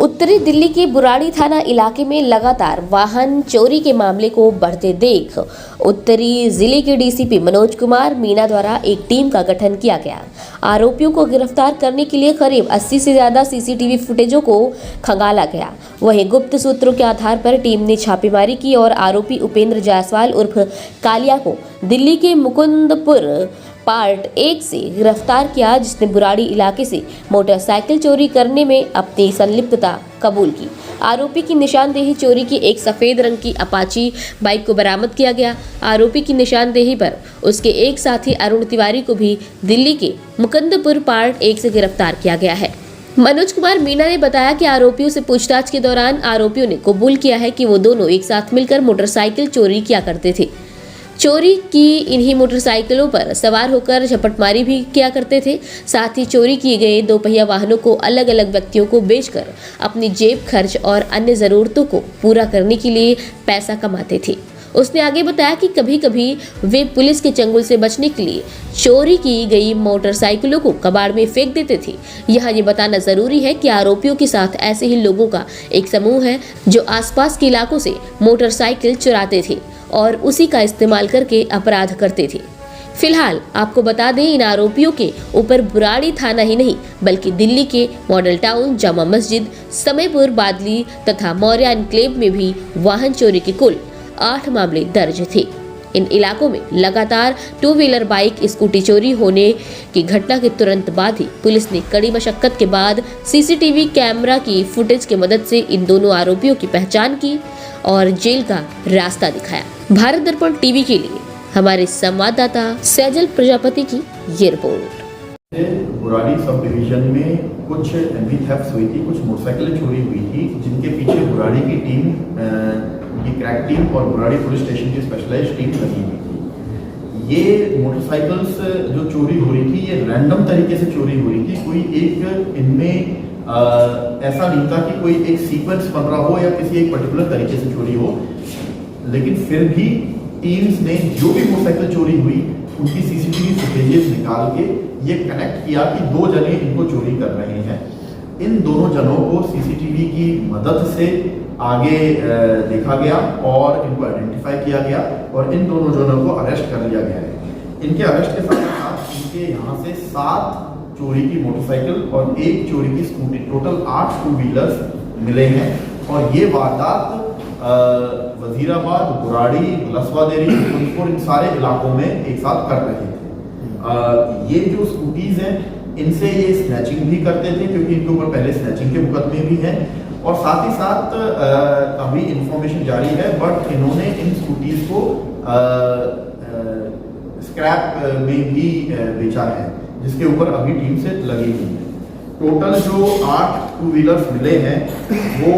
उत्तरी दिल्ली के बुराड़ी थाना इलाके में लगातार वाहन चोरी के मामले को बढ़ते देख उत्तरी जिले के डीसीपी मनोज कुमार मीणा द्वारा एक टीम का गठन किया गया। आरोपियों को गिरफ्तार करने के लिए करीब 80 से ज्यादा सीसीटीवी फुटेजों को खंगाला गया। वहीं गुप्त सूत्रों के आधार पर टीम ने छापेमारी की और आरोपी उपेंद्र जायसवाल उर्फ कालिया को दिल्ली के मुकुंदपुर पार्ट 1 से गिरफ्तार किया, जिसने बुराड़ी इलाके से मोटरसाइकिल चोरी करने में अपनी संलिप्तता कबूल की। आरोपी की निशानदेही चोरी की एक सफेद रंग की अपाची बाइक को बरामद किया गया। आरोपी की निशानदेही पर उसके एक साथी अरुण तिवारी को भी दिल्ली के मुकुंदपुर पार्ट 1 से गिरफ्तार किया गया है। मनोज कुमार मीणा ने बताया कि आरोपियों से पूछताछ के दौरान आरोपियों ने कबूल किया है कि वो दोनों एक साथ मिलकर मोटरसाइकिल चोरी किया करते थे। चोरी की इन्हीं मोटरसाइकिलों पर सवार होकर झपटमारी भी किया करते थे। साथ ही चोरी किए गए दोपहिया वाहनों को अलग अलग व्यक्तियों को बेचकर अपनी जेब खर्च और अन्य जरूरतों को पूरा करने के लिए पैसा कमाते थे। उसने आगे बताया कि कभी कभी वे पुलिस के चंगुल से बचने के लिए चोरी की गई मोटरसाइकिलों को कबाड़ में फेंक देते थे। यहाँ ये बताना जरूरी है कि आरोपियों के साथ ऐसे ही लोगों का एक समूह है जो आसपास के इलाकों से मोटरसाइकिल चुराते थे और उसी का इस्तेमाल करके अपराध करते थे। फिलहाल आपको बता दें, इन आरोपियों के ऊपर बुराड़ी थाना ही नहीं बल्कि दिल्ली के मॉडल टाउन, जामा मस्जिद, समयपुर, बादली तथा मौर्य एनक्लेव में भी वाहन चोरी के कुल 8 मामले दर्ज थे। इन इलाकों में लगातार 2 व्हीलर, बाइक, स्कूटी चोरी होने की घटना के तुरंत बाद ही पुलिस ने कड़ी मशक्कत के बाद सीसीटीवी कैमरा की फुटेज की मदद से इन दोनों आरोपियों की पहचान की और जेल का रास्ता दिखाया। भारत दर्पण टीवी के लिए हमारे संवाददाता सैजल प्रजापति की ये रिपोर्ट। बुराड़ी सब डिवीजन में कुछ एमवी थेफ्ट हुई थी, कुछ मोटरसाइकिलें चोरी हुई थी, जिनके पीछे बुराड़ी की टीम की क्रैक टीम और बुराड़ी पुलिस स्टेशन की स्पेशलाइज्ड टीम लगी हुई थी। ये मोटरसाइकिल्स जो चोरी हो रही थी ये रैंडम तरीके से चोरी हो रही थी। कोई एक इनमें ऐसा नहीं था कि कोई एक सीक्वेंस बन रहा हो या किसी एक पर्टिकुलर तरीके से चोरी हो, लेकिन फिर भी टीम्स ने जो भी मोटरसाइकिल चोरी हुई उनकी सीसीटीवी फुटेजेस निकाल के ये कनेक्ट किया कि 2 जने इनको चोरी कर रहे हैं। इन दोनों जनों को सीसीटीवी की मदद से आगे देखा गया और इनको आइडेंटिफाई किया गया और इन दोनों जनों को अरेस्ट कर लिया गया है। इनके अरेस्ट के साथ इनके यहाँ से 7 चोरी की मोटरसाइकिल और 1 चोरी की स्कूटी, टोटल 8 2 व्हीलर्स मिले हैं। और ये वारदात वजीराबाद, बुराड़ी, लसवादेरी, फुलपुर, इन सारे इलाकों में एक साथ कर रहे थे। ये जो स्कूटीज हैं इनसे ये स्नैचिंग भी करते थे, क्योंकि इनके ऊपर पहले स्नैचिंग के मुकदमे भी हैं और साथ ही साथ अभी इंफॉर्मेशन जारी है, बट इन्होंने इन स्कूटीज को स्क्रैप में भी बेचा है, जिसके ऊपर अभी टीम से लगी हुई है। टोटल जो 8 2 व्हीलर्स मिले हैं वो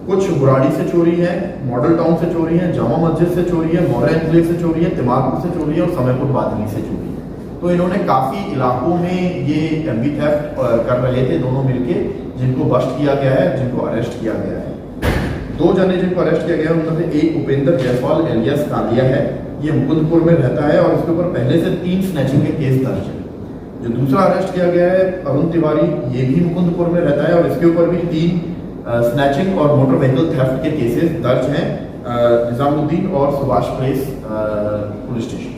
कुछ बुराड़ी से चोरी है, मॉडल टाउन से चोरी है, जामा मस्जिद से चोरी है, मौर्य एनक्लेव से चोरी है, तिमारपुर से चोरी है और समयपुर बादली से चोरी है। तो इन्होंने काफी इलाकों में ये एमवी थेफ्ट कर रहे थे दोनों मिलके, जिनको बस्ट किया गया है, जिनको अरेस्ट किया गया है। 2 जने जिनको अरेस्ट किया गया है उनमें से एक उपेंद्र जायसवाल एलियास कालिया है। ये मुकुंदपुर में रहता है और इसके ऊपर पहले से 3 स्नैचिंग के केस दर्ज है। जो दूसरा अरेस्ट किया गया है अरुण तिवारी, ये भी मुकुंदपुर में रहता है और इसके ऊपर भी 3 स्नैचिंग और मोटर व्हीकल थेफ्ट के केसेस दर्ज हैं निजामुद्दीन और सुभाष प्लेस पुलिस स्टेशन।